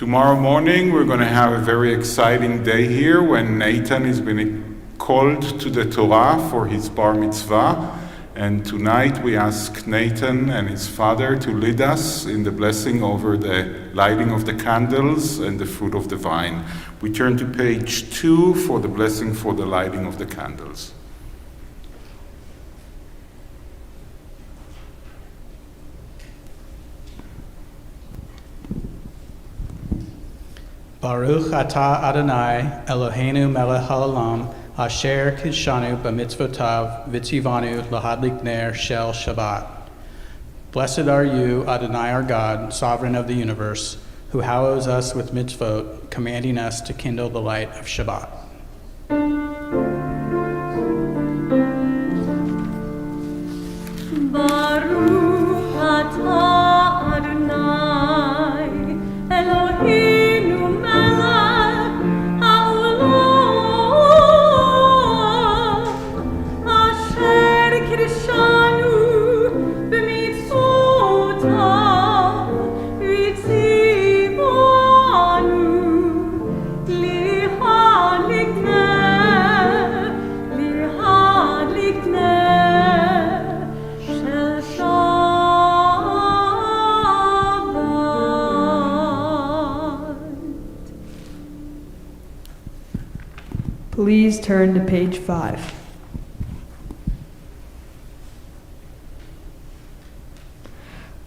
Tomorrow morning, we're going to have a very exciting day here when Nathan is being called to the Torah for his bar mitzvah. And tonight we ask Nathan and his father to lead us in the blessing over the lighting of the candles and the fruit of the vine. We turn to page 2 for the blessing for the lighting of the candles. Baruch atah Adonai Eloheinu melech haolam asher kidshanu b'mitzvotav v'tzivanu lahadlik ner shel Shabbat. Blessed are you, Adonai our God, sovereign of the universe, who hallows us with mitzvot, commanding us to kindle the light of Shabbat. Baruch atah Adonai Eloheinu Please turn to page 5.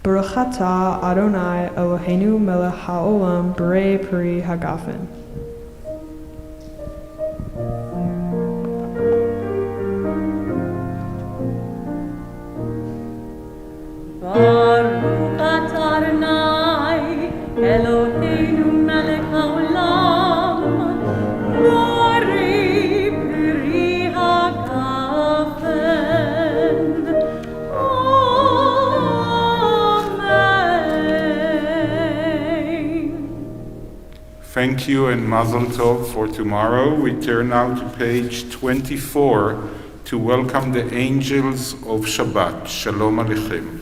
Baruch atah Adonai Eloheinu melech haolam borei peri hagafen. Baruch atah Adonai Eloheinu melech haolam borei peri hagafen. Thank you and Mazel Tov for tomorrow. We turn now to page 24 to welcome the angels of Shabbat. Shalom Aleichem.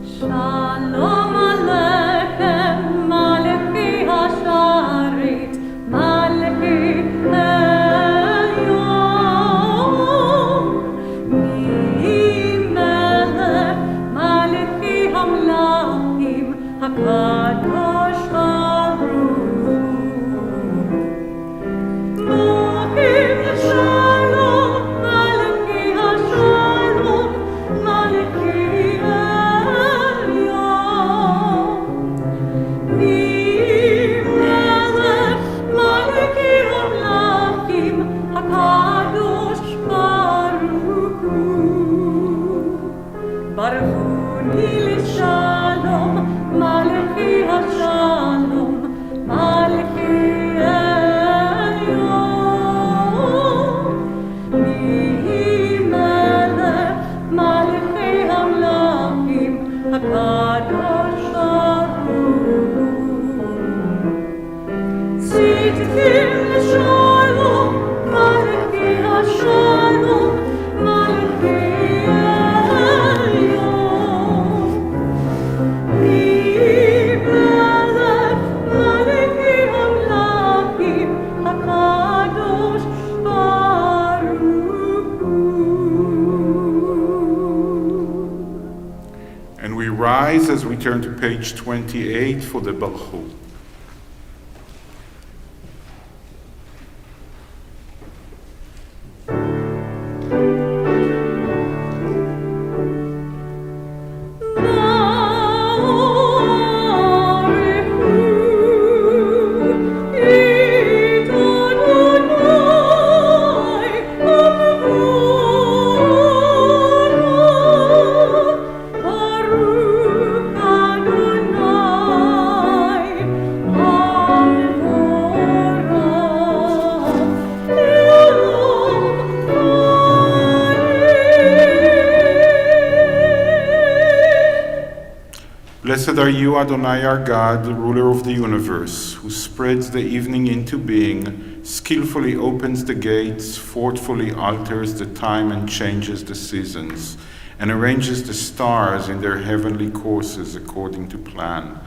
Shalom Aleichem, Malchi Hasharit, Malchi HaKadosh Baruch Malchim Shalom, Malchi Hashalom, Malchi Elyon Mimelech Malchi Hamlachim HaKadosh Baruch Baruch Shalom Malchi Hashalom, Malchi Elyon Mimelech Malchi Hamlachim HaKadosh Baruch Tzidkim Shalom Malchi Hashalom, Malchi And we rise as we turn to page 28 for the Berlow. Baruch Adonai Blessed are you, Adonai our God, the ruler of the universe, who spreads the evening into being, skillfully opens the gates, fortfully alters the time and changes the seasons, and arranges the stars in their heavenly courses according to plan.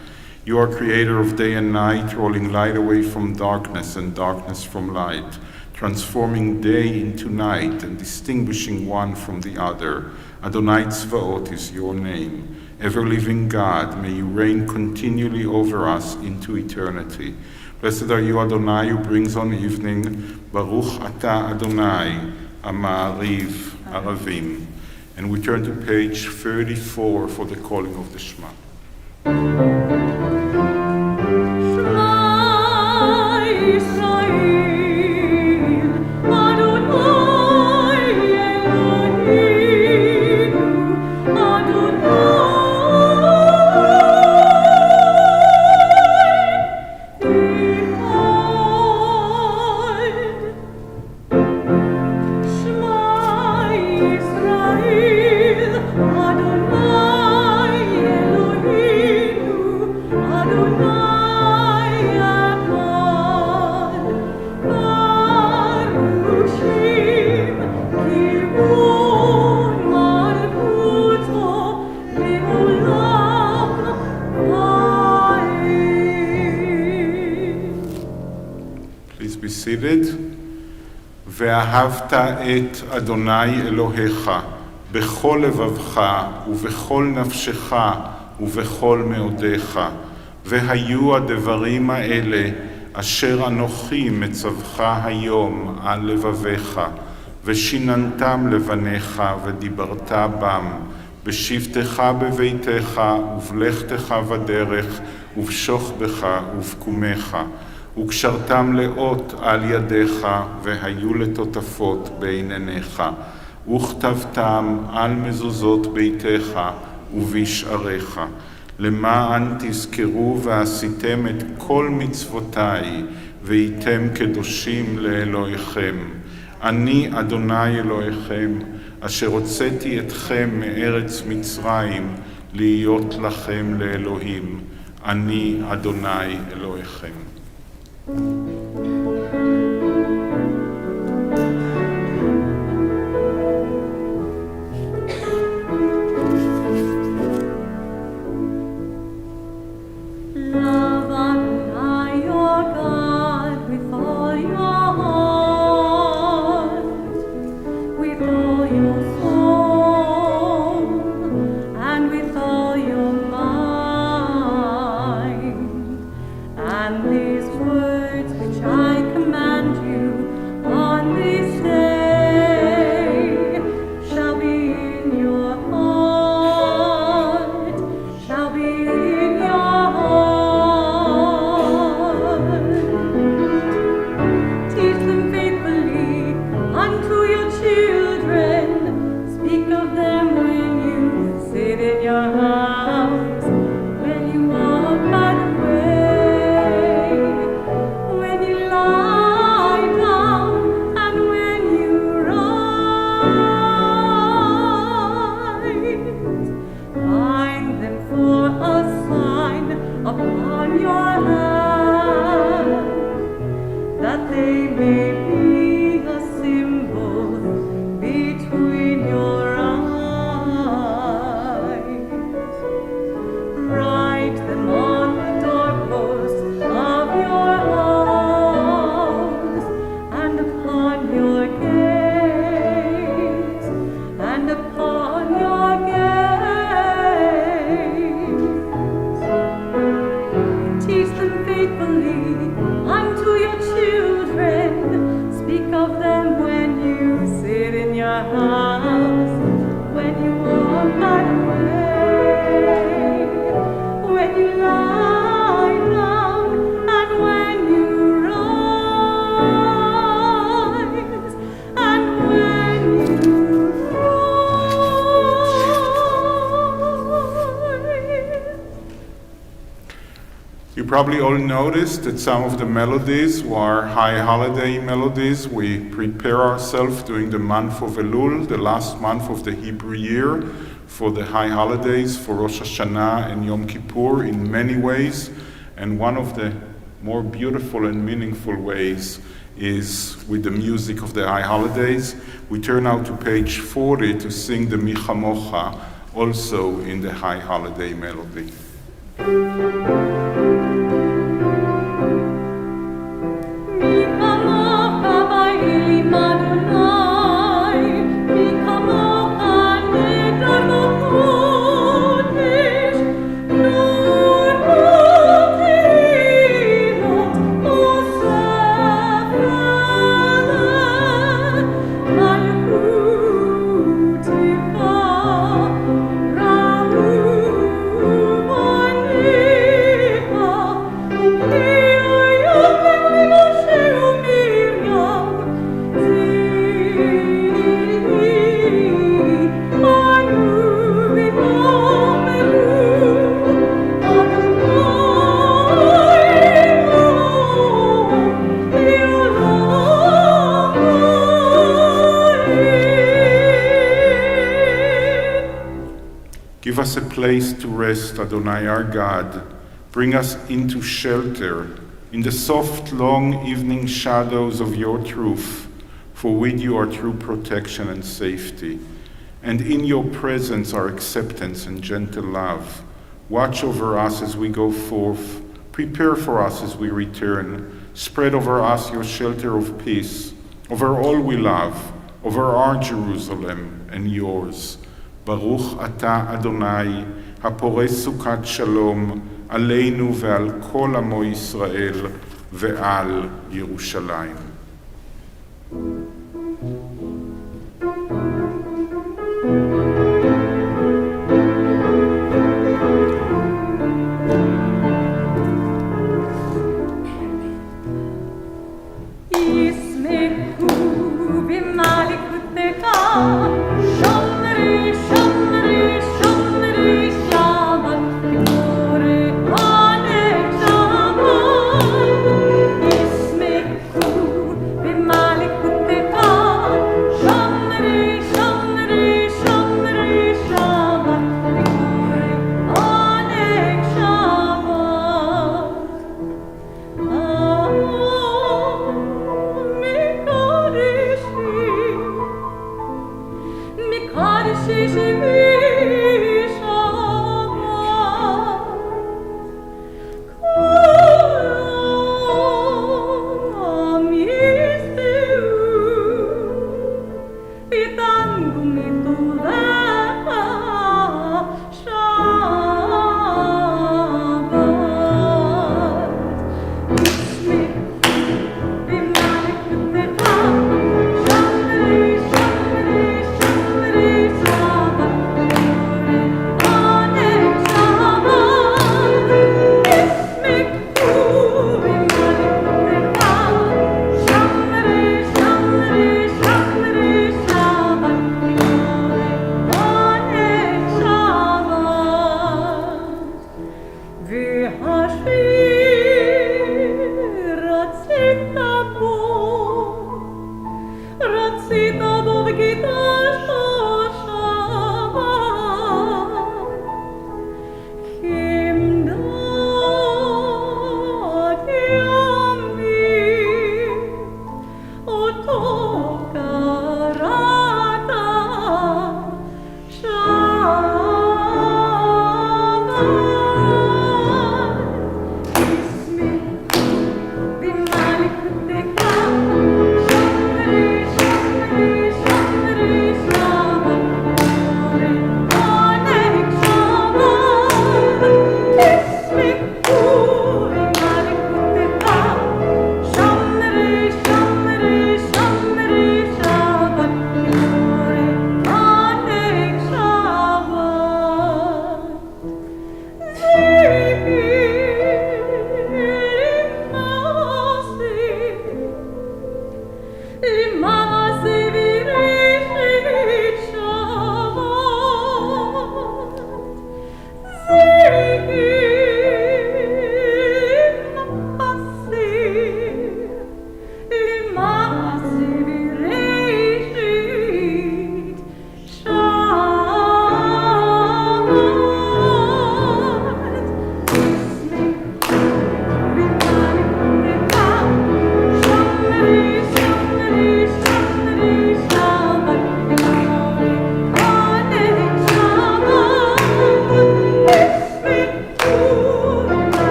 You are creator of day and night, rolling light away from darkness and darkness from light, transforming day into night and distinguishing one from the other. Adonai Tzvaot is your name. Ever-living God, may you reign continually over us into eternity. Blessed are you, Adonai, who brings on evening. Baruch Ata Adonai, Ama'ariv Aravim. And we turn to page 34 for the calling of the Shema. ואהבת את אדוני אלוהיך בכל לבבך ובכל נפשך ובכל מאודיך. והיו הדברים האלה אשר אנוכי מצווך היום על לבביך, ושיננתם לבניך ודיברת בם, בשבתך בביתך ובלכתך בדרך ובשוכבך ובקומך. וקשרתם לאות על ידיך, והיו לטוטפות בין עיניך, וכתבתם על מזוזות ביתך ובשעריך, למען תזכרו ועשיתם את כל מצוותיי, והייתם קדושים לאלוהיכם. אני אדוני אלוהיכם, אשר הוצאתי אתכם מארץ מצרים, להיות לכם לאלוהים. אני אדוני אלוהיכם. You probably all noticed that some of the melodies were high holiday melodies. We prepare ourselves during the month of Elul, the last month of the Hebrew year, for the high holidays, for Rosh Hashanah and Yom Kippur in many ways, and one of the more beautiful and meaningful ways is with the music of the high holidays. We turn now to page 40 to sing the Mi Chamocha, also in the high holiday melody. Give us a place to rest, Adonai our God. Bring us into shelter in the soft, long evening shadows of your truth, for with you are true protection and safety. And in your presence are acceptance and gentle love. Watch over us as we go forth. Prepare for us as we return. Spread over us your shelter of peace, over all we love, over our Jerusalem and yours. Baruch ata Adonai, הפורש סוכת שלום, עלינו ועל כל עמו ישראל ועל ירושלים. Shabbat,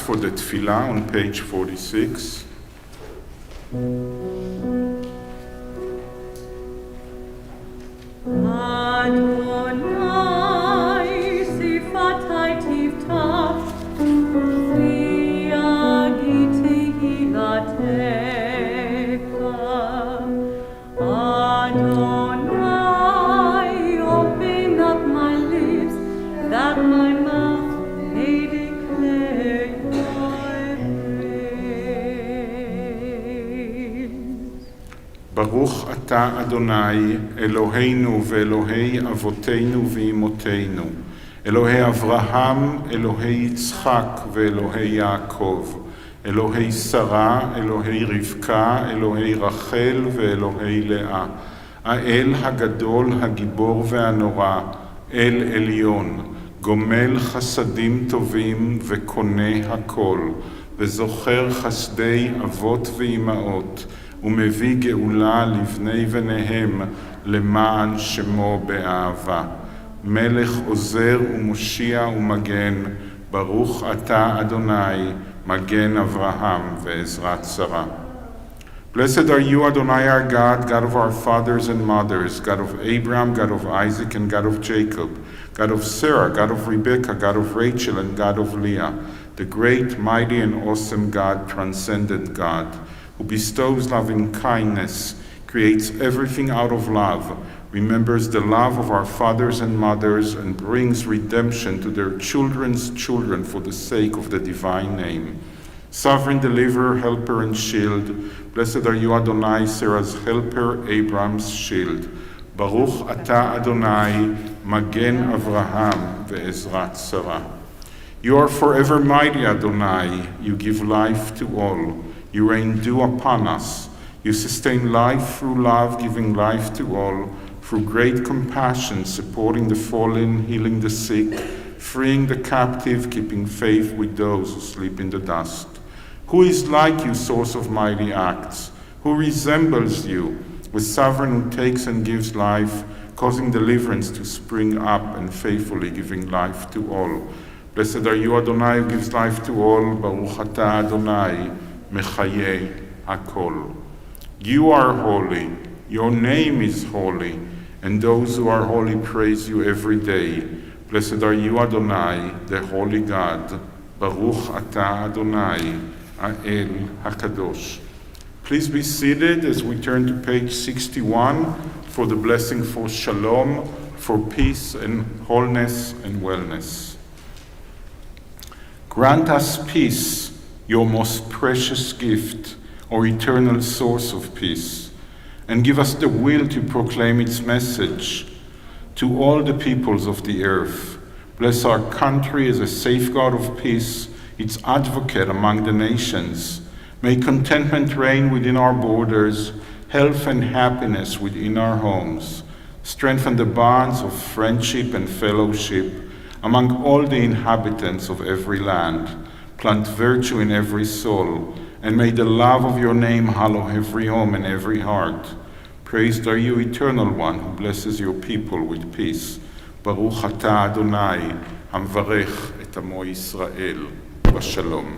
for the tefillah on page 46. Adonai, sifatai tiftach, v'yagiti hilatecha. Adonai, open up my lips, that my mouth may declare your praise. ברוך אתה אדוני, אלוהינו ואלוהי אבותינו ואמותינו, אלוהי אברהם, אלוהי יצחק ואלוהי יעקב, אלוהי שרה, אלוהי רבקה, אלוהי רחל ואלוהי לאה, האל הגדול, הגיבור והנורא, אל עליון, גומל חסדים טובים וקונה הכל, וזוכר חסדי אבות ואימהות, ומביא גאולה לבני בניהם למען שמו באהבה. מלך עוזר ומושיע ומגן, ברוך אתה אדוני, מגן אברהם ועזרת שרה. Blessed are you, Adonai, our God, God of our fathers and mothers, God of Abraham, God of Isaac, and God of Jacob, God of Sarah, God of Rebekah, God of Rachel, and God of Leah, the great, mighty, and awesome God, transcendent God, who bestows loving kindness, creates everything out of love, remembers the love of our fathers and mothers, and brings redemption to their children's children for the sake of the divine name. Sovereign deliverer, helper, and shield, blessed are you, Adonai, Sarah's helper, Abraham's shield. Baruch ata Adonai, Magen Avraham ve'ezrat Sarah. You are forever mighty, Adonai. You give life to all. You rain dew upon us. You sustain life through love, giving life to all, through great compassion, supporting the fallen, healing the sick, freeing the captive, keeping faith with those who sleep in the dust. Who is like you, source of mighty acts? Who resembles you, the sovereign who takes and gives life, causing deliverance to spring up and faithfully giving life to all? Blessed are you, Adonai, who gives life to all. Baruch atah Adonai, mechayeh hakol. You are holy, your name is holy, and those who are holy praise you every day. Blessed are you, Adonai, the holy God. Baruch atah Adonai, Ha'el HaKadosh. Please be seated as we turn to page 61 for the blessing for shalom, for peace and wholeness and wellness. Grant us peace, your most precious gift, or eternal source of peace, and give us the will to proclaim its message to all the peoples of the earth. Bless our country as a safeguard of peace, its advocate among the nations. May contentment reign within our borders, health and happiness within our homes. Strengthen the bonds of friendship and fellowship among all the inhabitants of every land. Plant virtue in every soul, and may the love of your name hallow every home and every heart. Praised are you, Eternal One, who blesses your people with peace. Baruch atah Adonai, hamvarech et amo Yisrael, bashalom.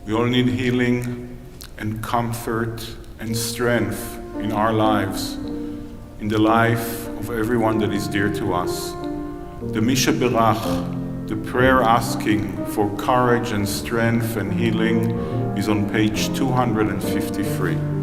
We all need healing and comfort and strength in our lives, in the life of everyone that is dear to us. The Misha Berach, the prayer asking for courage and strength and healing, is on page 253.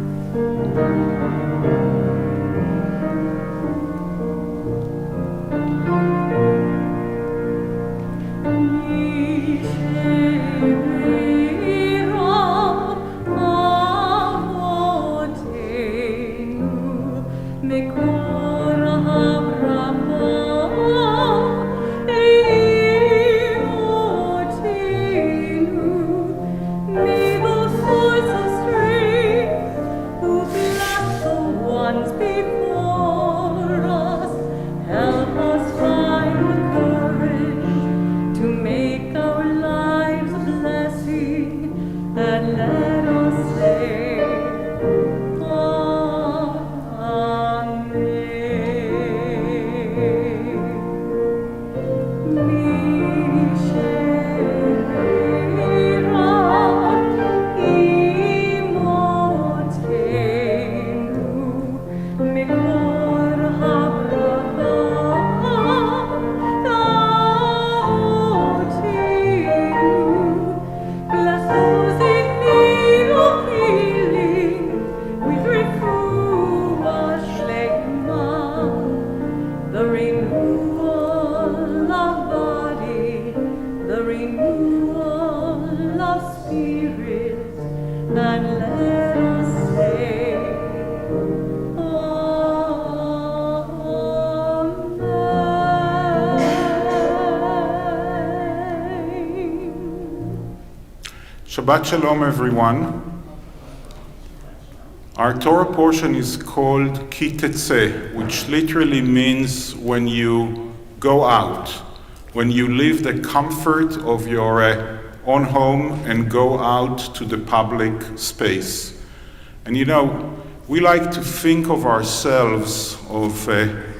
Shabbat Shalom, everyone. Our Torah portion is called Ki Tetzeh, which literally means when you go out, when you leave the comfort of your own home and go out to the public space. And you know, we like to think of ourselves, of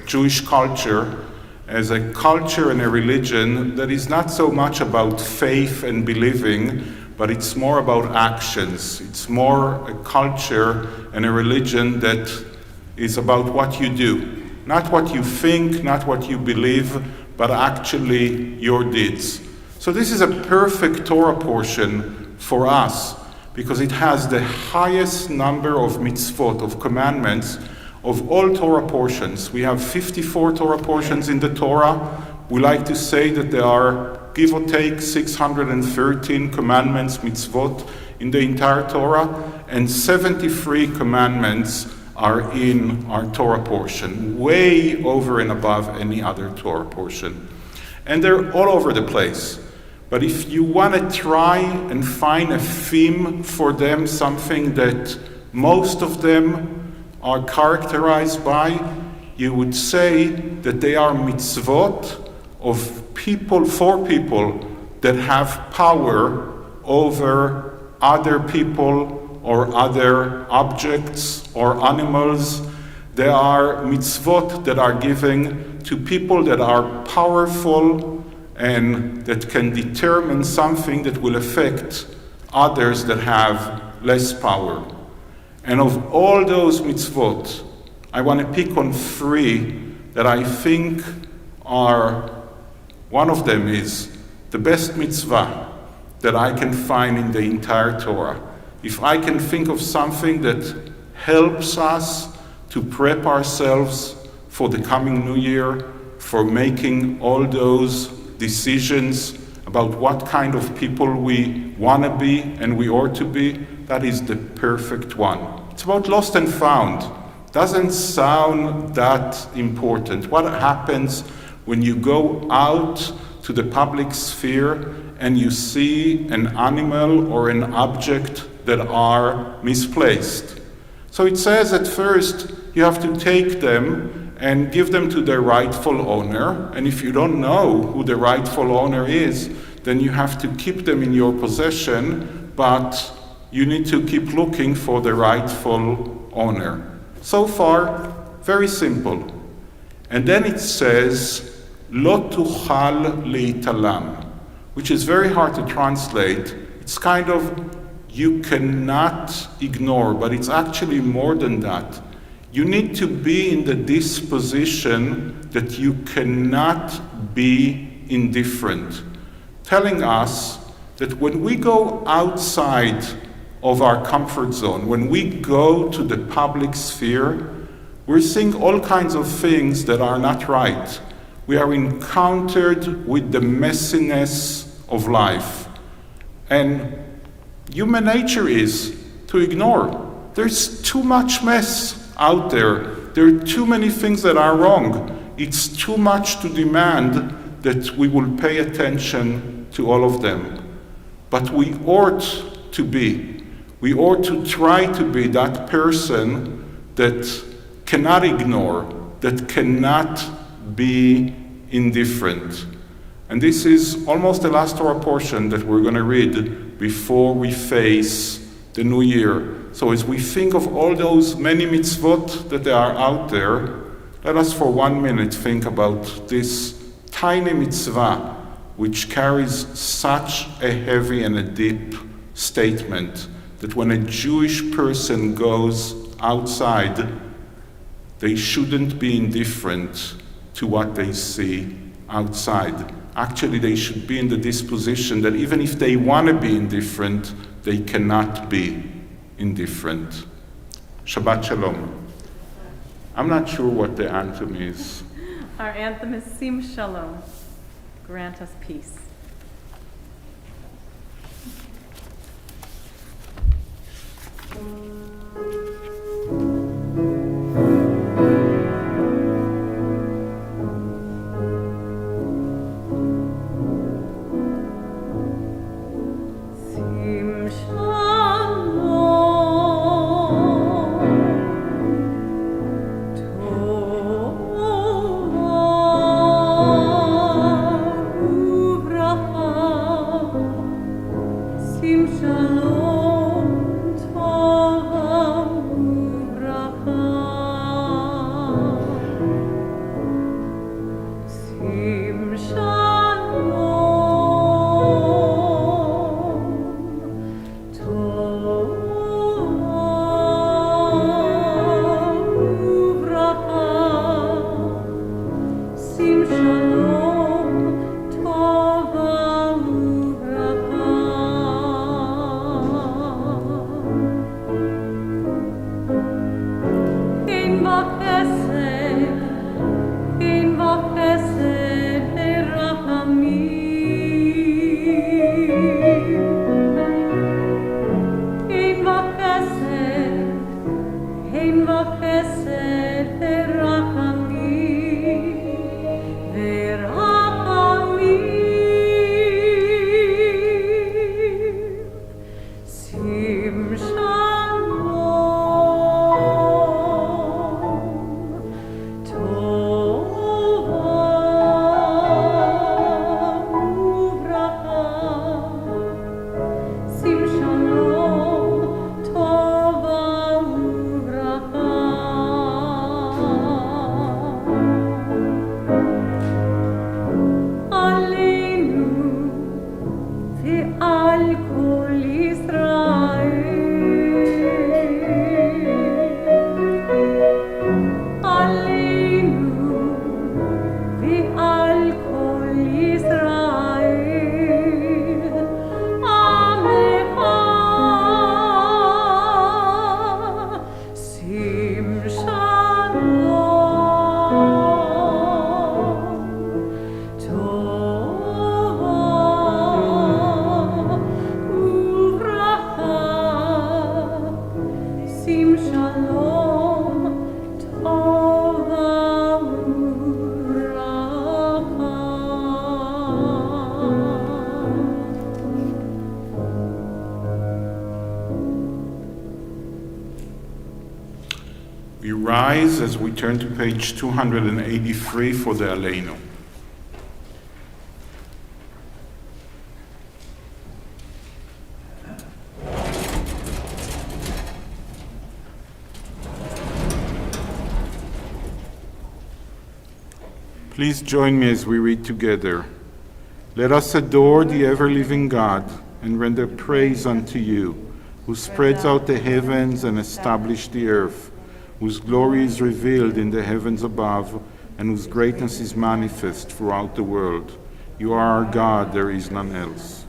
Jewish culture, as a culture and a religion that is not so much about faith and believing, but it's more about actions. It's more a culture and a religion that is about what you do. Not what you think, not what you believe, but actually your deeds. So this is a perfect Torah portion for us because it has the highest number of mitzvot, of commandments, of all Torah portions. We have 54 Torah portions in the Torah. We like to say that there are, give or take, 613 commandments, mitzvot, in the entire Torah, and 73 commandments are in our Torah portion, way over and above any other Torah portion. And they're all over the place. But if you want to try and find a theme for them, something that most of them are characterized by, you would say that they are mitzvot of people, for people that have power over other people or other objects or animals. There are mitzvot that are given to people that are powerful and that can determine something that will affect others that have less power. And of all those mitzvot, I want to pick on three that I think are, one of them is the best mitzvah that I can find in the entire Torah. If I can think of something that helps us to prep ourselves for the coming new year, for making all those decisions about what kind of people we want to be and we ought to be, that is the perfect one. It's about lost and found. Doesn't sound that important. What happens when you go out to the public sphere and you see an animal or an object that are misplaced? So it says at first you have to take them and give them to their rightful owner, and if you don't know who the rightful owner is, then you have to keep them in your possession, but you need to keep looking for the rightful owner. So far, very simple. And then it says, Lo tuchal leitalam, which is very hard to translate. It's kind of, you cannot ignore, but it's actually more than that. You need to be in the disposition that you cannot be indifferent, telling us that when we go outside of our comfort zone, when we go to the public sphere, we're seeing all kinds of things that are not right. We are encountered with the messiness of life. And human nature is to ignore. There's too much mess out there. There are too many things that are wrong. It's too much to demand that we will pay attention to all of them. But we ought to be. We ought to try to be that person that cannot ignore, that cannot be indifferent. And this is almost the last Torah portion that we're going to read before we face the new year. So as we think of all those many mitzvot that are out there, let us for 1 minute think about this tiny mitzvah which carries such a heavy and a deep statement that when a Jewish person goes outside, they shouldn't be indifferent to what they see outside. Actually, they should be in the disposition that even if they want to be indifferent, they cannot be indifferent. Shabbat Shalom. I'm not sure what the anthem is. Our anthem is Sim Shalom. Grant us peace. Sim Shalom, We rise as we turn to page 283 for the Aleinu. Please join me as we read together. Let us adore the ever-living God and render praise unto you, who spreads out the heavens and established the earth, whose glory is revealed in the heavens above, and whose greatness is manifest throughout the world. You are our God, there is none else.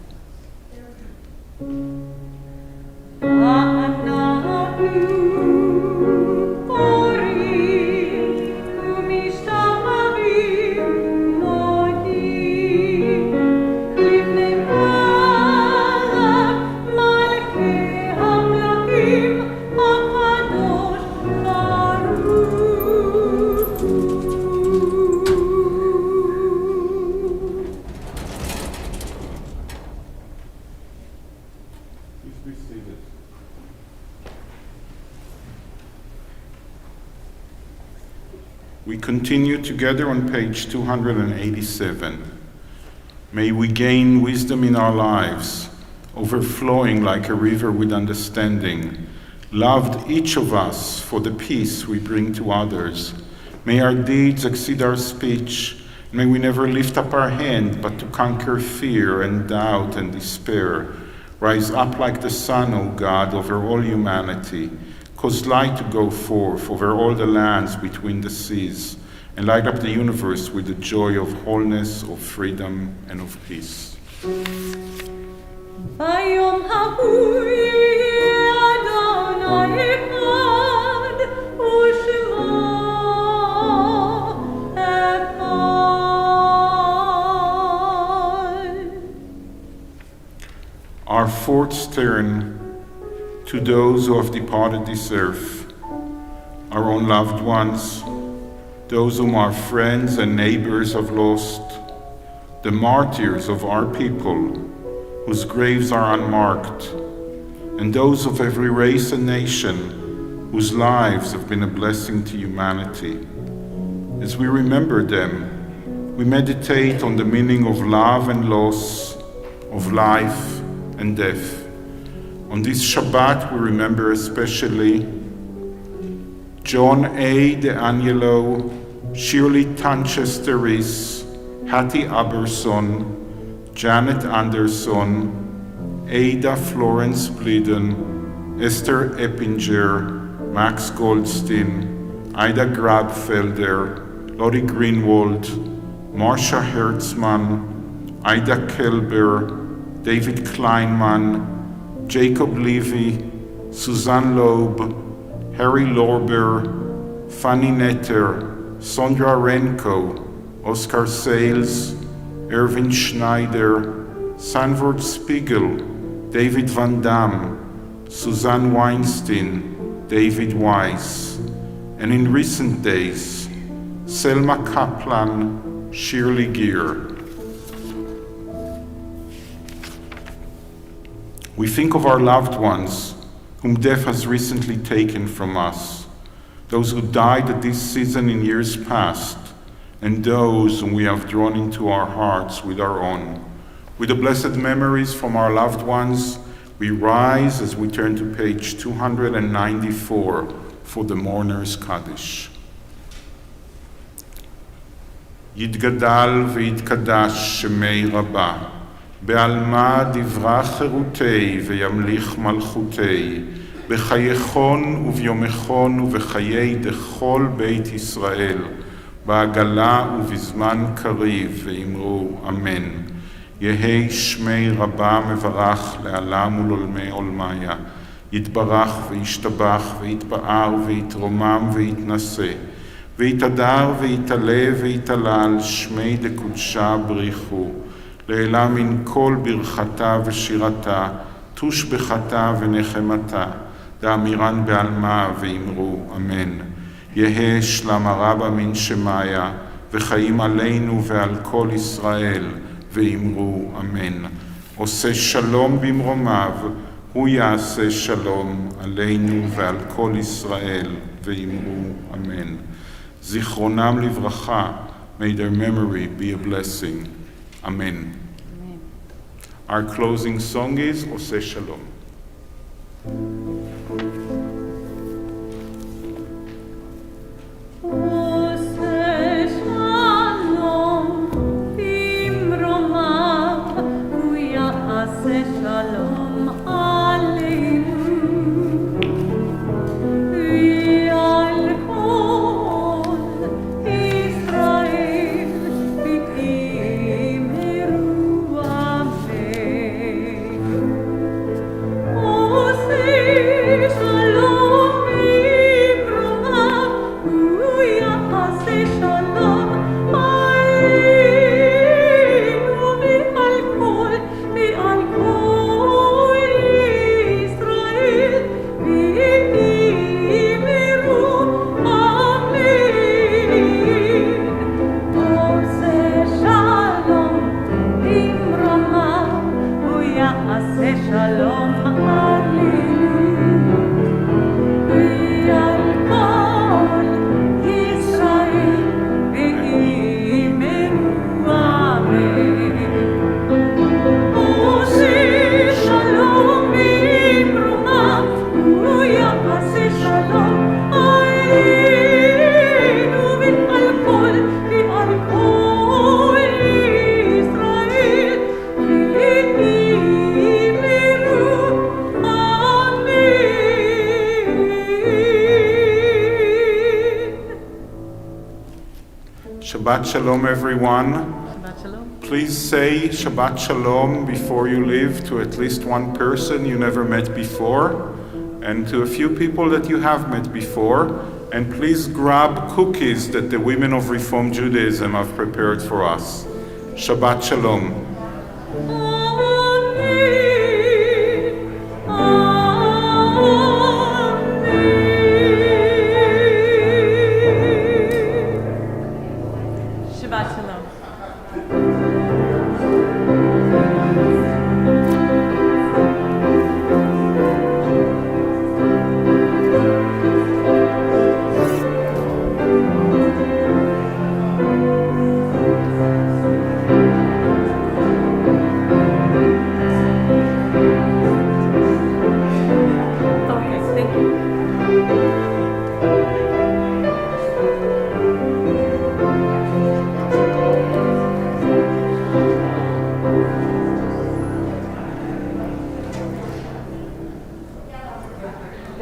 We continue together on page 287. May we gain wisdom in our lives, overflowing like a river with understanding, loved each of us for the peace we bring to others. May our deeds exceed our speech. May we never lift up our hand, but to conquer fear and doubt and despair. Rise up like the sun, O God, over all humanity. Cause light to go forth over all the lands between the seas, and light up the universe with the joy of wholeness, of freedom, and of peace. Bayom ha'hui Adonai echad, u'shemo echad. Our thoughts turn to those who have departed this earth, our own loved ones, those whom our friends and neighbors have lost, the martyrs of our people, whose graves are unmarked, and those of every race and nation whose lives have been a blessing to humanity. As we remember them, we meditate on the meaning of love and loss, of life and death. On this Shabbat, we remember especially John A. DeAngelo, Shirley Tanchester-Rees, Hattie Aberson, Janet Anderson, Ada Florence Bliden, Esther Eppinger, Max Goldstein, Ida Grabfelder, Lottie Greenwald, Marcia Hertzman, Ida Kelber, David Kleinman, Jacob Levy, Suzanne Loeb, Harry Lorber, Fanny Netter, Sondra Renko, Oscar Sales, Erwin Schneider, Sanford Spiegel, David Van Damme, Suzanne Weinstein, David Weiss, and in recent days, Selma Kaplan, Shirley Gear. We think of our loved ones whom death has recently taken from us, those who died at this season in years past, and those whom we have drawn into our hearts with our own. With the blessed memories from our loved ones, we rise as we turn to page 294 for the Mourner's Kaddish. יתגדל ויתקדש שמי רבה, בעלמא דברה חירותי וימליך מלכותי, בחייכון וביומכון ובחיי דכל בית ישראל, בעגלה ובזמן קריב, ואמרו אמן. יהי שמי רבה מברך לעלם ולעולמי עולמיה, יתברך וישתבח ויתפאר ויתרומם ויתנשא, ויתהדר ויתעלה ויתהלל שמי דקודשה בריחו, לעילה מן כל ברכתה ושירתה, תושבחתה ונחמתה, דאמירן בעלמה ואמרו אמן. יהא שלמה רבה מן שמיה, וחיים עלינו ועל כל ישראל, ואמרו אמן. עושה שלום במרומיו, הוא יעשה שלום עלינו ועל כל ישראל, ואמרו אמן. זיכרונם לברכה, may their memory be a blessing. Amen. Our closing song is עושה שלום. Shalom Aleinu Shabbat Shalom, everyone. Shabbat Shalom. Please say Shabbat Shalom before you leave to at least one person you never met before, and to a few people that you have met before. And please grab cookies that the women of Reform Judaism have prepared for us. Shabbat Shalom.